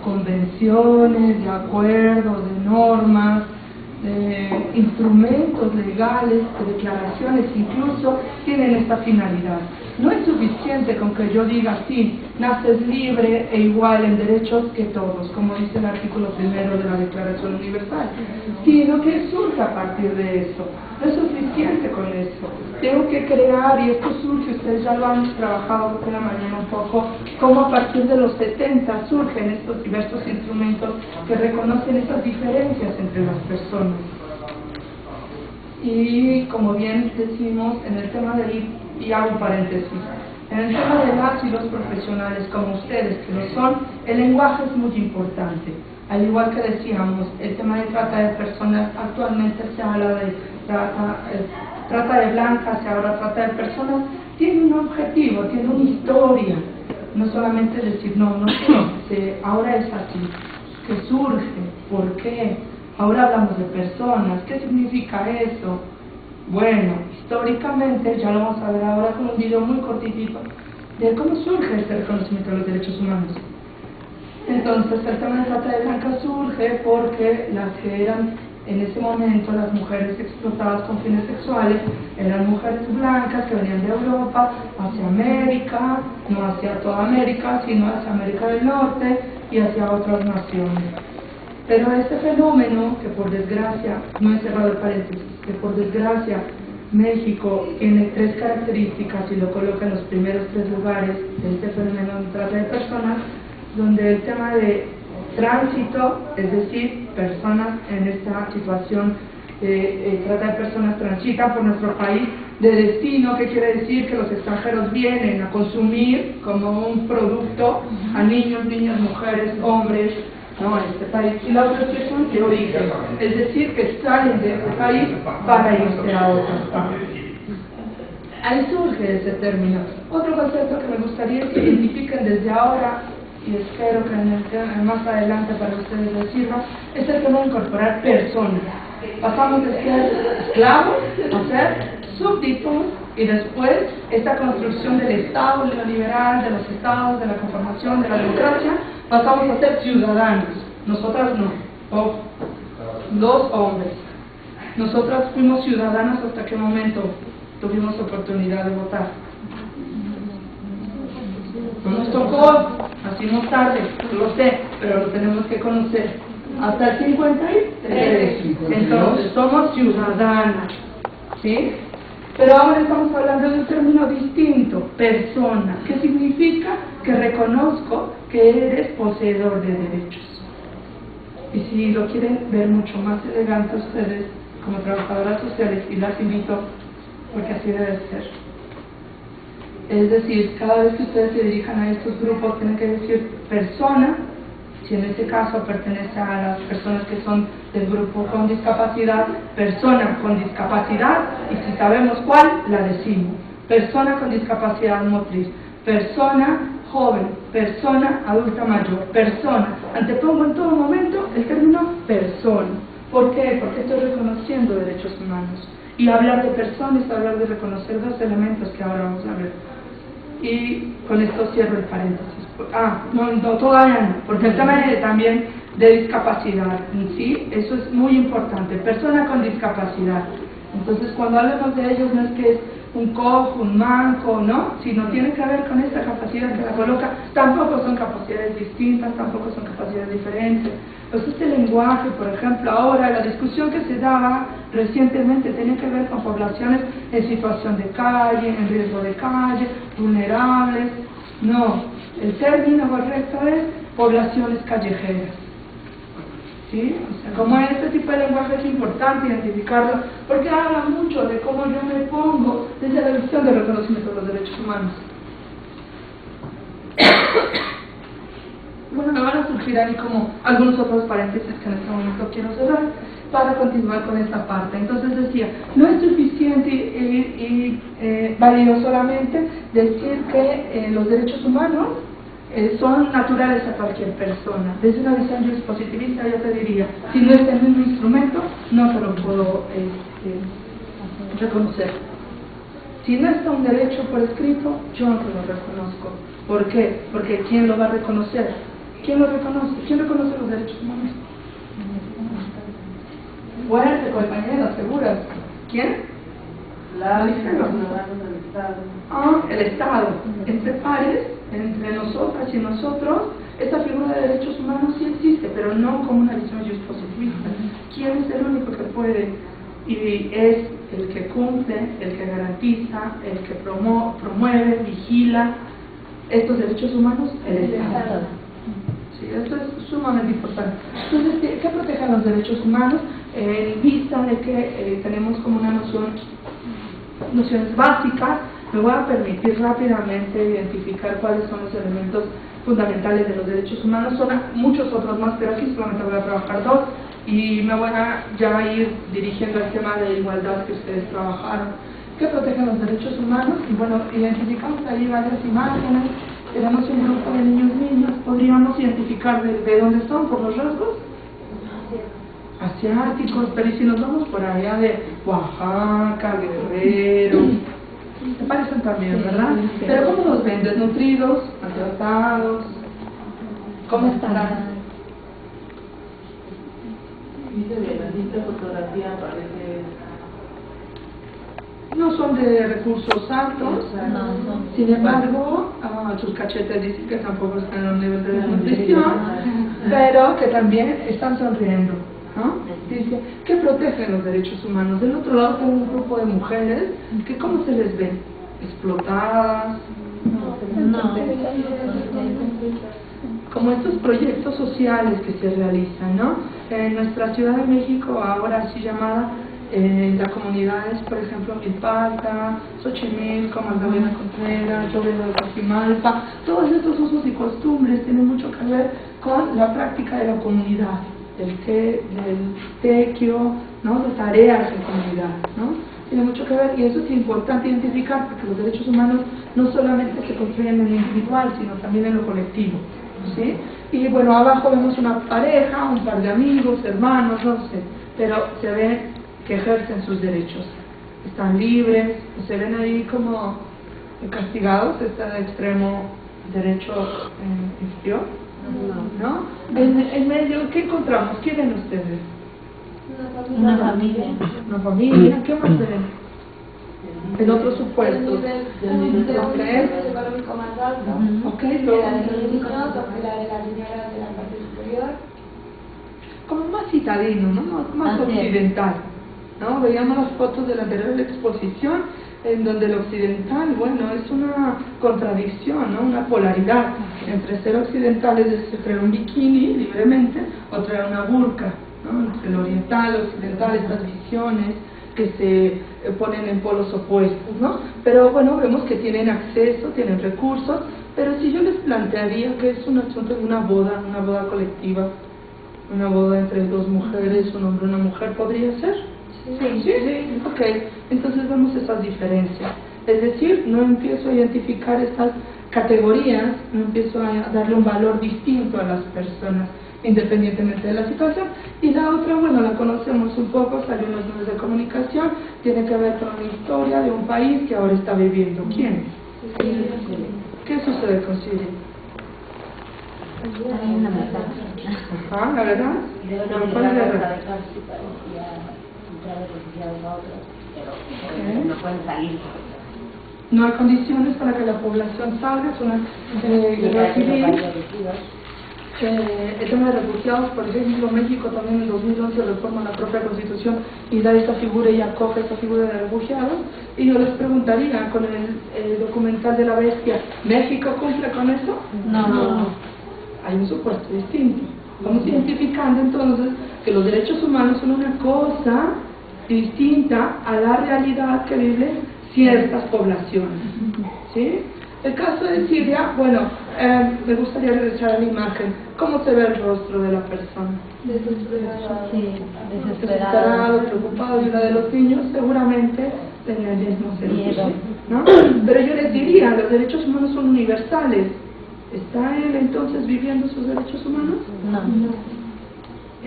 convenciones, de acuerdos, de normas, de instrumentos legales, de declaraciones, incluso tienen esta finalidad. No es suficiente con que yo diga, sí, naces libre e igual en derechos que todos, como dice el artículo 1 de la Declaración Universal, sino que surge a partir de eso. No es suficiente con eso. Tengo que crear, y esto surge, ustedes ya lo han trabajado en la mañana un poco, cómo a partir de los 70 surgen estos diversos instrumentos que reconocen esas diferencias entre las personas. Y como bien decimos, en el tema y hago un paréntesis, en el tema de las y los profesionales como ustedes, que lo son, el lenguaje es muy importante. Al igual que decíamos, el tema de trata de personas, actualmente se habla de trata de blancas y ahora trata de personas, tiene un objetivo, tiene una historia. No solamente decir, no sé, ahora es así, que surge, ¿por qué? Ahora hablamos de personas, ¿qué significa eso? Bueno, históricamente, ya lo vamos a ver ahora con un video muy cortitito, de cómo surge este reconocimiento de los derechos humanos. Entonces, el tema de trata de blancas surge porque las que eran en ese momento las mujeres explotadas con fines sexuales eran mujeres blancas que venían de Europa hacia América, no hacia toda América, sino hacia América del Norte y hacia otras naciones. Pero este fenómeno, que por desgracia, no he cerrado el paréntesis, que por desgracia México tiene 3 características y lo coloca en los primeros 3 lugares de este fenómeno de trata de personas, donde el tema de tránsito, es decir, personas en esta situación de trata de personas transitan por nuestro país, de destino, que quiere decir que los extranjeros vienen a consumir como un producto a niños, niñas, mujeres, hombres, no, en este país, y la otra expresión de origen, es decir, que salen de este país para irse a otras partes. Ahí surge ese término. Otro concepto que me gustaría que identifiquen desde ahora, y espero que más adelante para ustedes les sirva, es el tema de incorporar personas. Pasamos de ser esclavos a ser súbditos, y después esta construcción del Estado neoliberal, de los estados, de la conformación, de la democracia, pasamos a ser ciudadanos. Nosotras no, los hombres. Nosotras fuimos ciudadanas hasta qué momento tuvimos oportunidad de votar. No nos tocó, nacimos tarde, lo sé, pero lo tenemos que conocer. Hasta el 53, entonces somos ciudadanas, ¿sí? Pero ahora estamos hablando de un término distinto, persona, que significa que reconozco que eres poseedor de derechos. Y si lo quieren ver mucho más elegante ustedes, como trabajadoras sociales, y las invito, porque así debe ser. Es decir, cada vez que ustedes se dirijan a estos grupos, tienen que decir persona, si en este caso pertenece a las personas que son del grupo con discapacidad, persona con discapacidad, y si sabemos cuál, la decimos. Persona con discapacidad motriz, persona joven, persona adulta mayor, persona. Antepongo en todo momento el término persona. ¿Por qué? Porque estoy reconociendo derechos humanos. Y hablar de persona es hablar de reconocer 2 elementos que ahora vamos a ver. Y con esto cierro el paréntesis. No, todavía no, porque el tema también de discapacidad, ¿sí? Eso es muy importante, persona con discapacidad. Entonces, cuando hablamos de ellos, no es que es un cojo, un manco, ¿no? Sino tiene que ver con esta capacidad que la coloca. Tampoco son capacidades distintas, tampoco son capacidades diferentes. Pues este lenguaje, por ejemplo, ahora la discusión que se daba recientemente tenía que ver con poblaciones en situación de calle, en riesgo de calle, vulnerables. No, el término correcto es poblaciones callejeras. ¿Sí? O sea, como este tipo de lenguaje es importante identificarlo, porque habla mucho de cómo yo me pongo desde la visión del reconocimiento de los derechos humanos. Bueno, me van a surgir ahí como algunos otros paréntesis que en este momento quiero cerrar para continuar con esta parte. Entonces decía, no es suficiente y válido solamente decir que los derechos humanos son naturales a cualquier persona. Desde una visión dispositivista yo te diría, si no es el mismo instrumento, no te lo puedo reconocer. Si no está un derecho por escrito, yo no te lo reconozco. ¿Por qué? Porque ¿quién lo va a reconocer? ¿Quién lo reconoce? ¿Quién reconoce los derechos humanos? Fuerte, compañeros, seguras. ¿Quién? Los ciudadanos del Estado. El Estado. Entre pares, entre nosotras y nosotros, esta figura de derechos humanos sí existe, pero no como una visión positivista. ¿Quién es el único que puede? Y es el que cumple, el que garantiza, el que promueve, vigila estos derechos humanos, el Estado. Sí, esto es sumamente importante. Entonces, ¿qué protegen los derechos humanos? En vista de que tenemos como una nociones básicas, me voy a permitir rápidamente identificar cuáles son los elementos fundamentales de los derechos humanos. Son muchos otros más, pero aquí solamente voy a trabajar dos y me voy a ya ir dirigiendo al tema de igualdad que ustedes trabajaron. ¿Qué protegen los derechos humanos? Y bueno, identificamos ahí varias imágenes. Tenemos un grupo de niños, podríamos identificar de dónde son por los rasgos asiáticos, pero ¿y si nos vamos por allá de Oaxaca, Guerrero? ¿Te parecen también, verdad? Pero ¿cómo los ven? ¿Desnutridos? ¿Maltratados? ¿Cómo estarán? Dice que la simple fotografía parece... No son de recursos altos, sin embargo, sus cachetes dicen que tampoco están en un nivel de desnutrición, pero que también están sonriendo, ¿no? Dice, ¿qué protegen los derechos humanos? Del otro lado tengo un grupo de mujeres que ¿cómo se les ve? Explotadas, como estos proyectos sociales que se realizan, ¿no? En nuestra Ciudad de México, ahora así llamada, las comunidades, por ejemplo, Milpalta, Xochimilco, Magdalena Contreras, Llobregat de Coajimalpa, todos estos usos y costumbres tienen mucho que ver con la práctica de la comunidad, del tequio, ¿no? De tareas de comunidad, ¿no? Tiene mucho que ver y eso es importante identificar porque los derechos humanos no solamente se construyen en lo individual, sino también en lo colectivo, ¿sí? Y bueno, abajo vemos una pareja, un par de amigos, hermanos, no sé, pero se ve que ejercen sus derechos, están libres, se ven ahí como castigados, está el extremo derecho inferior, ¿no? En medio, ¿qué encontramos? ¿Qué ven ustedes? Una familia. Una familia, ¿qué más ven? En otros supuestos. Un nivel económico más alto. Ok, La de los niños, la de las señoras de la parte superior. Como más citadino, ¿no? Más occidental, ¿no? Veíamos las fotos de la anterior exposición en donde el occidental, bueno, es una contradicción, ¿no? Una polaridad entre ser occidental, es decir, traer un bikini libremente o traer una burka, ¿no? Entre el oriental, el occidental, estas visiones que se ponen en polos opuestos, ¿no? Pero bueno, vemos que tienen acceso, tienen recursos, pero si yo les plantearía que es un asunto de una boda colectiva, una boda entre dos mujeres, un hombre y una mujer, ¿podría ser? Sí. Ok, entonces vemos esas diferencias. Es decir, no empiezo a identificar estas categorías, no empiezo a darle un valor distinto a las personas, independientemente de la situación. Y la otra, bueno, la conocemos un poco, salió en los medios de comunicación, tiene que ver con una historia de un país que ahora está viviendo. ¿Quién? ¿Qué sucede con Siria? Hay una verdad. Ajá, ¿la verdad? ¿Cuál es la verdad? No pueden salir. No hay condiciones para que la población salga, es una guerra civil. El tema de refugiados, por ejemplo, México también en 2011 reforma la propia Constitución y da esta figura y acoge esta figura de refugiados. Y yo les preguntaría, con el documental de la bestia, ¿México cumple con eso? No. Hay un supuesto distinto. Vamos identificando entonces que los derechos humanos son una cosa distinta a la realidad que viven ciertas poblaciones, ¿sí? El caso de Siria, bueno, me gustaría regresar a la imagen. ¿Cómo se ve el rostro de la persona? Desesperado, preocupado, y la de los niños seguramente tenía el mismo sentido, ¿no? Pero yo les diría, los derechos humanos son universales. ¿Está él entonces viviendo sus derechos humanos? No.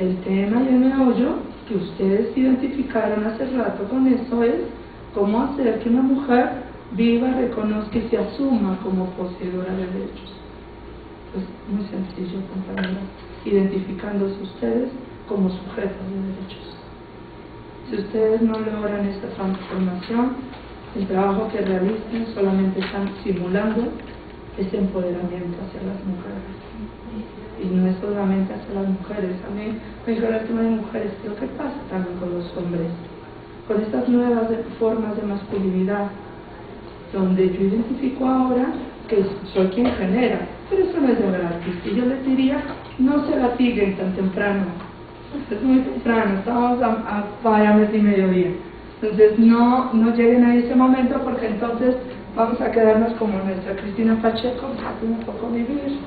El tema y el meollo que ustedes identificaron hace rato con eso es cómo hacer que una mujer viva, reconozca y se asuma como poseedora de derechos. Pues muy sencillo, compañeros, identificándose ustedes como sujetos de derechos. Si ustedes no logran esta transformación, el trabajo que realicen solamente están simulando ese empoderamiento hacia las mujeres. Y no es solamente hacia las mujeres, también me dijo la última de mujeres, pero ¿qué pasa también con los hombres? Con estas nuevas formas de masculinidad, donde yo identifico ahora que soy quien genera, pero eso no es de gratis. Y yo les diría, no se latiguen tan temprano, es muy temprano, estamos a mes y mediodía. Entonces no lleguen a ese momento, porque entonces vamos a quedarnos como nuestra Cristina Pacheco, que me tocó vivir,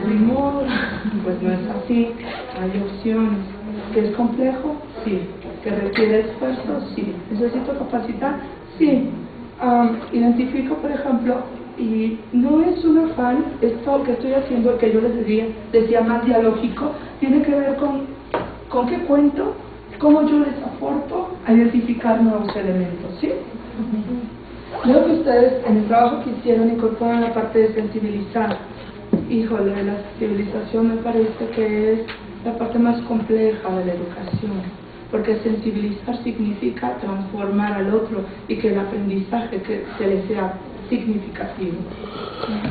ni modo. Pues no es así, hay opciones. ¿Que es complejo? Sí. ¿Que requiere esfuerzo? Sí. ¿Necesito capacitar? Sí. Identifico, por ejemplo, y no es un afán, esto que estoy haciendo, que yo les decía más dialógico, tiene que ver con qué cuento, cómo yo les aporto a identificar nuevos elementos, ¿sí? Creo que ustedes en el trabajo que hicieron incorporan la parte de sensibilizar. Híjole, la sensibilización me parece que es la parte más compleja de la educación, porque sensibilizar significa transformar al otro y que el aprendizaje que se le sea significativo.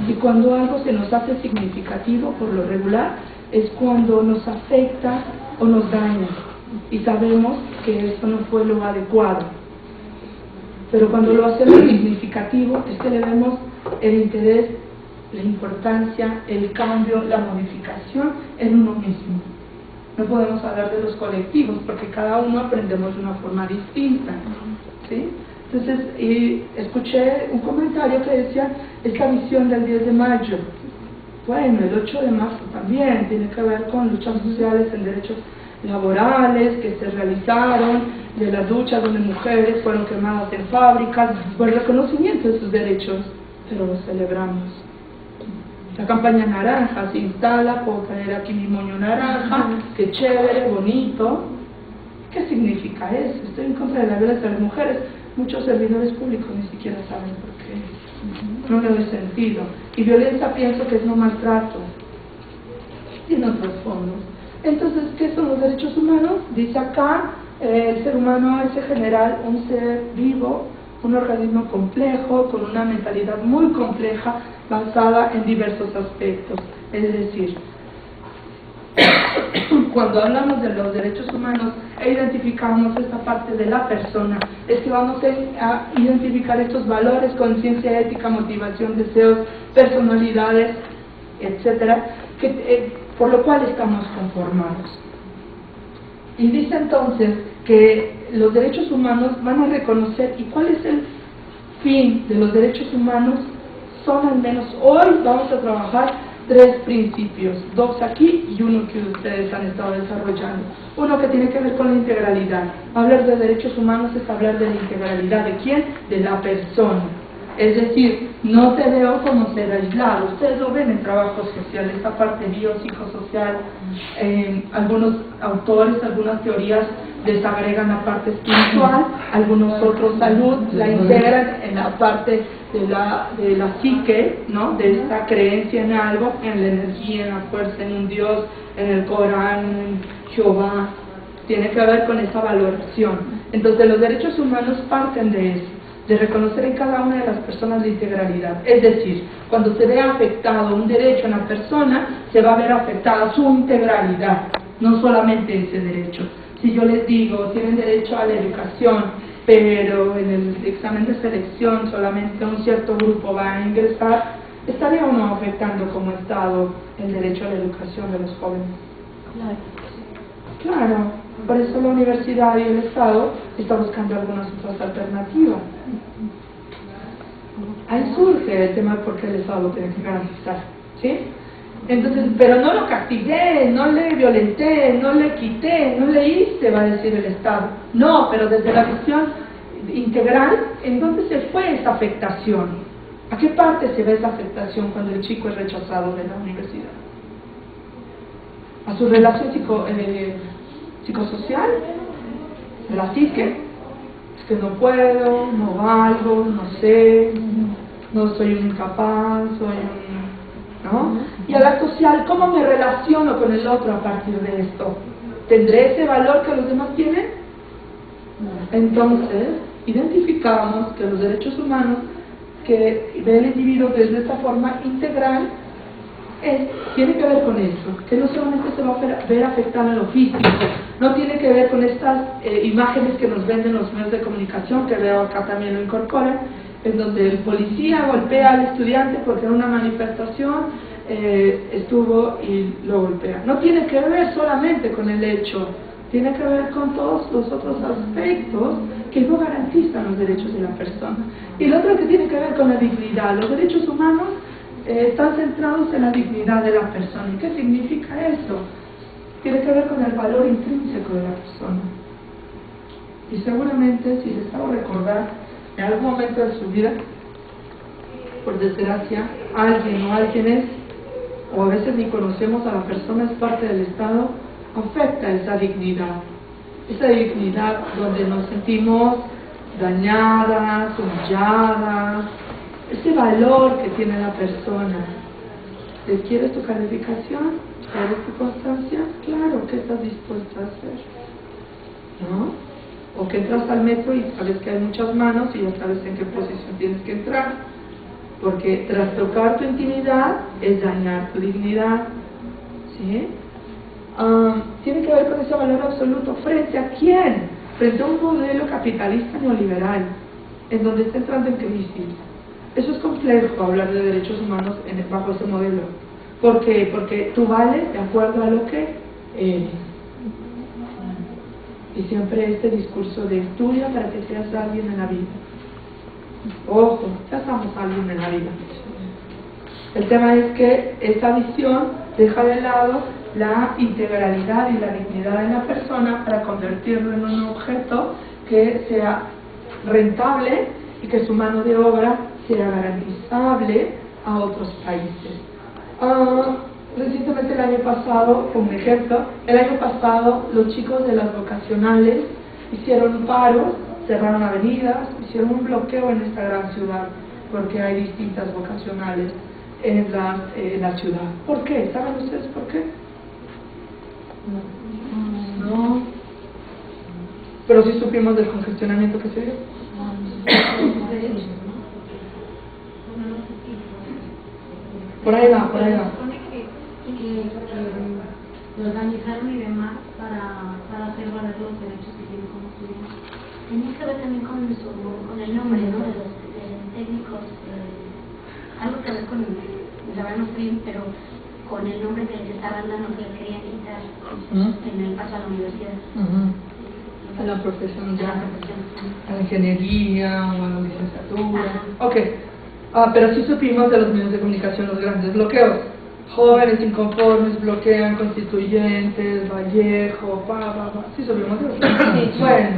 Y cuando algo se nos hace significativo, por lo regular, es cuando nos afecta o nos daña y sabemos que eso no fue lo adecuado. Pero cuando lo hacemos significativo es que le vemos el interés, la importancia, el cambio, la modificación en uno mismo. No podemos hablar de los colectivos porque cada uno aprendemos de una forma distinta, ¿sí? Entonces, escuché un comentario que decía esta visión del 10 de mayo. Bueno, el 8 de marzo también tiene que ver con luchas sociales en derechos laborales que se realizaron, de las luchas donde mujeres fueron quemadas en fábricas, por el reconocimiento de sus derechos, pero los celebramos. La campaña naranja se instala, puedo tener aquí mi moño naranja, qué chévere, bonito. ¿Qué significa eso? Estoy en contra de la violencia de las mujeres. Muchos servidores públicos ni siquiera saben por qué. No le doy sentido. Y violencia pienso que es no maltrato. Tiene otros fondos. Entonces, ¿qué son los derechos humanos? Dice acá, el ser humano es en general un ser vivo, un organismo complejo, con una mentalidad muy compleja, basada en diversos aspectos. Es decir, cuando hablamos de los derechos humanos e identificamos esta parte de la persona, es que vamos a identificar estos valores, conciencia, ética, motivación, deseos, personalidades, etcétera, por lo cual estamos conformados. Y dice entonces que los derechos humanos van a reconocer, ¿y cuál es el fin de los derechos humanos? Son al menos hoy vamos a trabajar 3 principios, 2 aquí y uno que ustedes han estado desarrollando. Uno que tiene que ver con la integralidad. Hablar de derechos humanos es hablar de la integralidad. ¿De quién? De la persona. Es decir, no te veo como ser aislado. Ustedes lo ven en trabajo social, esta parte biopsicosocial. Algunos autores, algunas teorías desagregan la parte espiritual, algunos otros salud la integran en la parte de la psique, ¿no? De esta creencia en algo, en la energía, en la fuerza, en un Dios, en el Corán, en Jehová. Tiene que ver con esa valoración. Entonces los derechos humanos parten de eso, de reconocer en cada una de las personas la integralidad. Es decir, cuando se ve afectado un derecho en la persona, se va a ver afectada su integralidad, no solamente ese derecho. Si yo les digo, tienen derecho a la educación, pero en el examen de selección solamente un cierto grupo va a ingresar, ¿estaría o no afectando como Estado el derecho a la educación de los jóvenes? Claro, por eso la universidad y el Estado está buscando algunas otras alternativas. Ahí surge el tema de por qué el Estado lo tiene que garantizar, ¿sí? Entonces, pero no lo castigué, no le violenté, no le quité, no le hice, va a decir el Estado. No, pero desde la visión integral, ¿en dónde se fue esa afectación? ¿A qué parte se ve esa afectación cuando el chico es rechazado de la universidad? ¿A su relación psicosocial? ¿De la psique? Es que no puedo, no valgo, no sé, no soy un incapaz, soy un ¿no? Y a la social, ¿cómo me relaciono con el otro a partir de esto? ¿Tendré ese valor que los demás tienen? Entonces, identificamos que los derechos humanos que ve el individuo desde esta forma integral tiene que ver con eso, que no solamente se va a ver afectado en lo físico, no tiene que ver con estas imágenes que nos venden los medios de comunicación, que veo acá también lo incorporan, en donde el policía golpea al estudiante porque en una manifestación estuvo y lo golpea. No tiene que ver solamente con el hecho, tiene que ver con todos los otros aspectos que no garantizan los derechos de la persona. Y lo otro que tiene que ver con la dignidad. Los derechos humanos están centrados en la dignidad de la persona. ¿Y qué significa eso? Tiene que ver con el valor intrínseco de la persona. Y seguramente, si les hago recordar, en algún momento de su vida, por desgracia, alguien o alguienes, o a veces ni conocemos a la persona, es parte del Estado, afecta esa dignidad donde nos sentimos dañadas, humilladas, ese valor que tiene la persona. ¿Quieres tu calificación? ¿Quieres tu constancia? Claro, ¿qué estás dispuesta a hacer? ¿No? O que entras al metro y sabes que hay muchas manos y ya sabes en qué posición tienes que entrar, porque trastocar tu intimidad es dañar tu dignidad, ¿sí? Tiene que ver con ese valor absoluto. ¿Frente a quién? Frente a un modelo capitalista neoliberal, en donde está entrando en crisis. Eso es complejo, hablar de derechos humanos bajo ese modelo. ¿Por qué? Porque tú vales de acuerdo a lo que eres. Y siempre este discurso de estudia para que seas alguien en la vida. Ojo, ya somos alguien en la vida. El tema es que esta visión deja de lado la integralidad y la dignidad de la persona para convertirlo en un objeto que sea rentable y que su mano de obra sea garantizable a otros países. Recientemente el año pasado, como ejemplo, el año pasado los chicos de las vocacionales hicieron un paro, cerraron avenidas, hicieron un bloqueo en esta gran ciudad, porque hay distintas vocacionales en la ciudad. ¿Por qué? ¿Saben ustedes por qué? No. Pero sí supimos del congestionamiento que se dio. Por ahí va. Lo organizaron y demás para hacer valer los derechos que tienen como estudiantes. Tenía que ver también con el nombre, ¿no? De los técnicos, algo que ver con, la verdad no sé, pero con el nombre que les estaban dando que le querían quitar en el paso a la universidad. A la profesión ya, a la ingeniería o a la licenciatura. Ok, pero sí supimos de los medios de comunicación los grandes bloqueos. Jóvenes inconformes bloquean Constituyentes, Vallejo, sí supimos de eso. Bueno,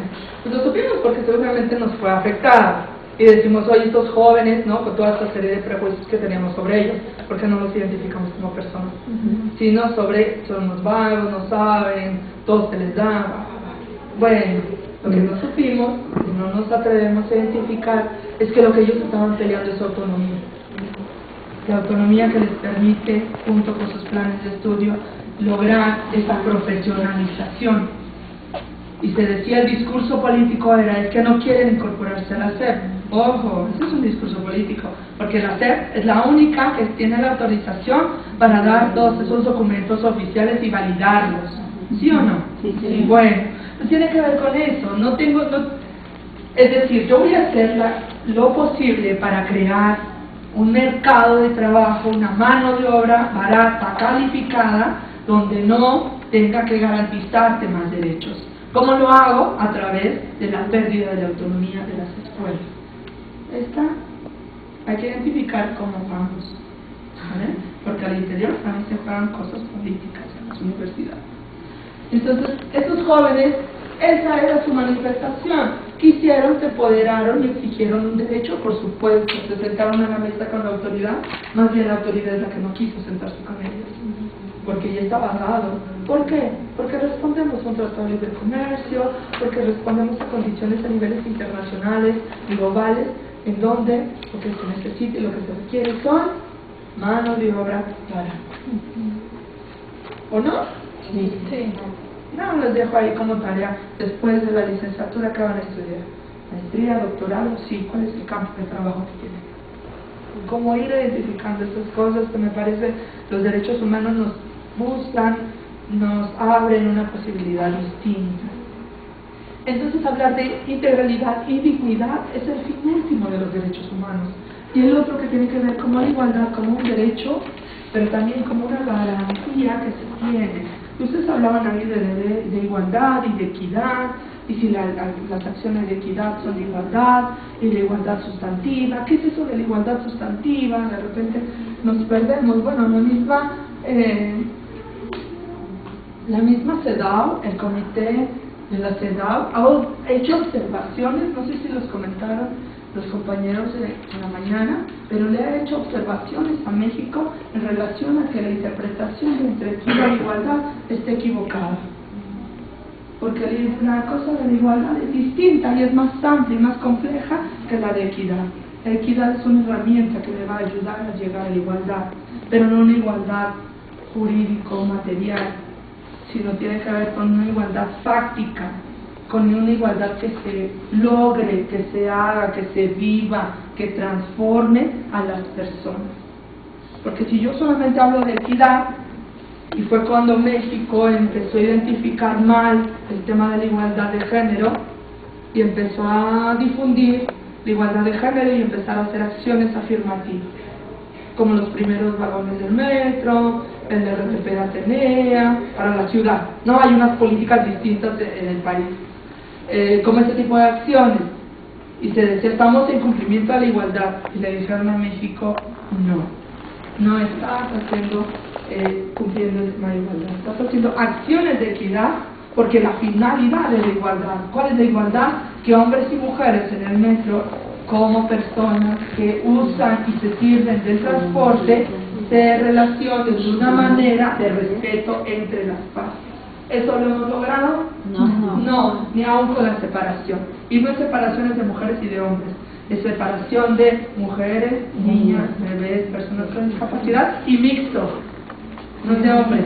pues lo supimos porque seguramente nos fue a afectar. Y decimos, oye, estos jóvenes, ¿no? Con toda esta serie de prejuicios que teníamos sobre ellos, ¿por qué no los identificamos como personas? Sino son unos vagos, no saben, todo se les da. Bueno, lo que no supimos, y no nos atrevemos a identificar, es que lo que ellos estaban peleando es autonomía. La autonomía que les permite, junto con sus planes de estudio, lograr esa profesionalización. Y se decía, el discurso político era el que no quieren incorporarse a la SEP. Ojo, ese es un discurso político, porque la SEP es la única que tiene la autorización para dar todos esos documentos oficiales y validarlos. ¿Sí o no? Sí. Bueno, pues tiene que ver con eso. Es decir, yo voy a hacer lo posible para crear un mercado de trabajo, una mano de obra barata, calificada, donde no tenga que garantizarte más derechos. ¿Cómo lo hago? A través de la pérdida de la autonomía de las escuelas. Hay que identificar cómo vamos, ¿vale? Porque al interior también se juegan cosas políticas en las universidades. Entonces, estos jóvenes, esa era su manifestación. Quisieron, se apoderaron y exigieron un derecho, por supuesto. Se sentaron a la mesa con la autoridad, más bien la autoridad es la que no quiso sentarse con ellos, porque ya estaba dado. ¿Por qué? Porque respondemos a un tratado de libre comercio, porque respondemos a condiciones a niveles internacionales, globales, en donde lo que se necesita y lo que se requiere son mano de obra para. ¿O no? Sí. Sí. No, les dejo ahí como tarea, después de la licenciatura, ¿qué van a estudiar? Maestría, doctorado, sí, ¿cuál es el campo de trabajo que tienen? Cómo ir identificando estas cosas que me parece los derechos humanos nos buscan, nos abren una posibilidad distinta. Entonces hablar de integralidad y dignidad es el fin último de los derechos humanos. Y el otro que tiene que ver como la igualdad, como un derecho, pero también como una garantía que se tiene. Ustedes hablaban ahí de igualdad y de equidad, y si las acciones de equidad son de igualdad, y de igualdad sustantiva. ¿Qué es eso de la igualdad sustantiva? De repente nos perdemos. Bueno, la misma CEDAW, el comité de la CEDAW, ha hecho observaciones, no sé si los comentaron los compañeros en la mañana, pero le ha hecho observaciones a México en relación a que la interpretación entre equidad e igualdad esté equivocada. Porque la cosa de la igualdad es distinta y es más amplia y más compleja que la de equidad. La equidad es una herramienta que le va a ayudar a llegar a la igualdad, pero no una igualdad jurídico-material, sino tiene que ver con una igualdad fáctica, con una igualdad que se logre, que se haga, que se viva, que transforme a las personas. Porque si yo solamente hablo de equidad, y fue cuando México empezó a identificar mal el tema de la igualdad de género, y empezó a difundir la igualdad de género y empezar a hacer acciones afirmativas, como los primeros vagones del metro, el de RTP de Atenea, para la ciudad. No hay unas políticas distintas en el país. Como ese tipo de acciones, y se decía estamos en cumplimiento de la igualdad, y le dijeron a México no estás cumpliendo la igualdad, estás haciendo acciones de equidad, porque la finalidad de la igualdad, ¿cuál es la igualdad? Que hombres y mujeres en el metro, como personas que usan y se sirven del transporte, se relacionen de una manera de respeto entre las partes. ¿Eso lo hemos logrado? No, ni aún con la separación. Y no es separaciones de mujeres y de hombres, es separación de mujeres, niñas, bebés, personas con discapacidad y mixto, no de hombres.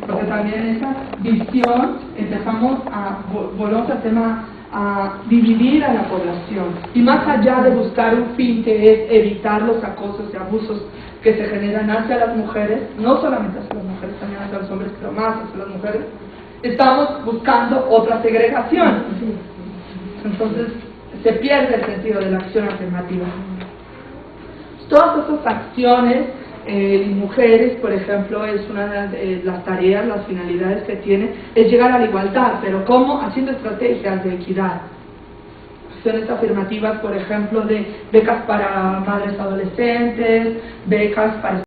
Porque también esa visión empezamos volvemos al tema a dividir a la población. Y más allá de buscar un fin que es evitar los acosos y abusos que se generan hacia las mujeres, no solamente hacia las mujeres, también hacia los hombres, pero más hacia las mujeres, estamos buscando otra segregación. Entonces se pierde el sentido de la acción afirmativa. Todas esas acciones, mujeres, por ejemplo, es una de las tareas, las finalidades que tiene, es llegar a la igualdad, pero ¿cómo? Haciendo estrategias de equidad. Acciones afirmativas, por ejemplo, de becas para madres adolescentes, becas para